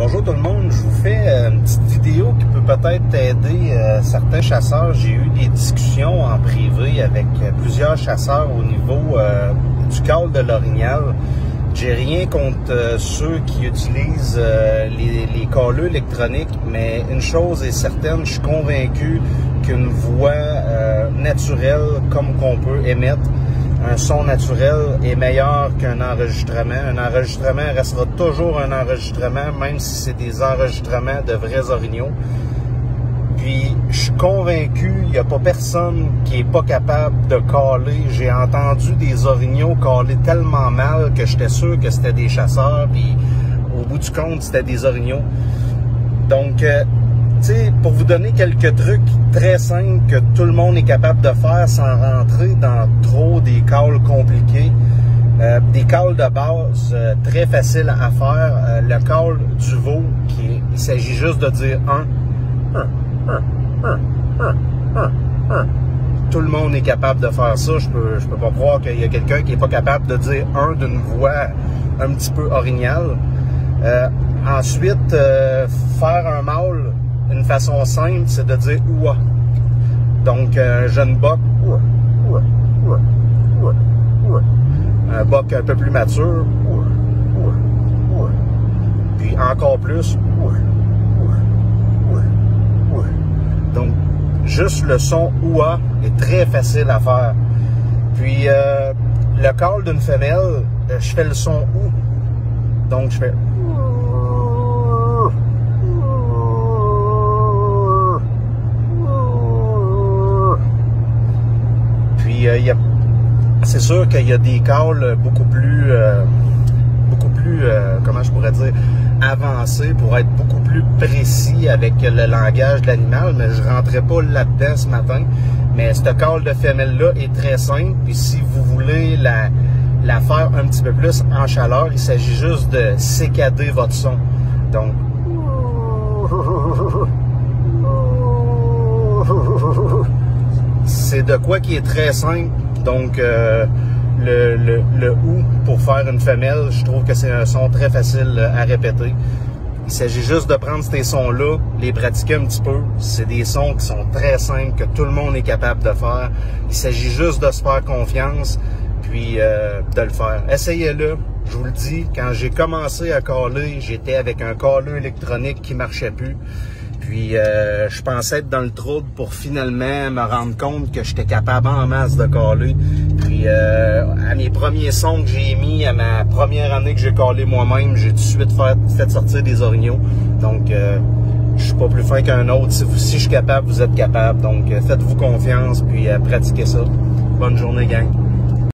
bonjour tout le monde, je vous fais une petite vidéo qui peut peut-être aider certains chasseurs. J'ai eu des discussions en privé avec plusieurs chasseurs au niveau du call de l'orignal. J'ai rien contre ceux qui utilisent les calleux électroniques, mais une chose est certaine, je suis convaincu qu'une voix naturelle comme qu'on peut émettre, un son naturel est meilleur qu'un enregistrement. Un enregistrement restera toujours un enregistrement, même si c'est des enregistrements de vrais orignaux. Puis, je suis convaincu, il n'y a pas personne qui est pas capable de caller. J'ai entendu des orignaux caller tellement mal que j'étais sûr que c'était des chasseurs, puis au bout du compte, c'était des orignaux. Donc, tu sais, pour vous donner quelques trucs très simples que tout le monde est capable de faire sans rentrer dans trop des calls compliqués, des calls de base très faciles à faire. Le call du veau, il s'agit juste de dire un. Tout le monde est capable de faire ça. Je peux pas croire qu'il y a quelqu'un qui est pas capable de dire un d'une voix un petit peu orignale. Ensuite, faire un mâle, une façon simple, c'est de dire ouah. Donc, un jeune boc, ouah, ouah, ouah, ouah, ouah. Un boc un peu plus mature, ouah, ouah, ouah. Puis encore plus, ouah, ouah, ouah, ouah. Donc, juste le son ouah est très facile à faire. Puis, le call d'une femelle, je fais le son ou. Donc, je fais c'est sûr qu'il y a des calls beaucoup plus comment je pourrais dire, avancés pour être beaucoup plus précis avec le langage de l'animal, mais je rentrais pas là-dedans ce matin. Mais ce call de femelle-là est très simple, puis si vous voulez la faire un petit peu plus en chaleur, il s'agit juste de sécader votre son. Donc, c'est de quoi qui est très simple. Donc, le ou pour faire une femelle, je trouve que c'est un son très facile à répéter. Il s'agit juste de prendre ces sons-là, les pratiquer un petit peu. C'est des sons qui sont très simples, que tout le monde est capable de faire. Il s'agit juste de se faire confiance, puis de le faire. Essayez-le. Je vous le dis, quand j'ai commencé à caller, j'étais avec un calleux électronique qui marchait plus. Puis, je pensais être dans le trouble pour finalement me rendre compte que j'étais capable en masse de caller. Puis, à mes premiers sons que j'ai mis, à ma première année que j'ai callé moi-même, j'ai tout de suite fait sortir des orignaux. Donc, je suis pas plus fin qu'un autre. Si je suis capable, vous êtes capable. Donc, faites-vous confiance, puis pratiquez ça. Bonne journée, gang.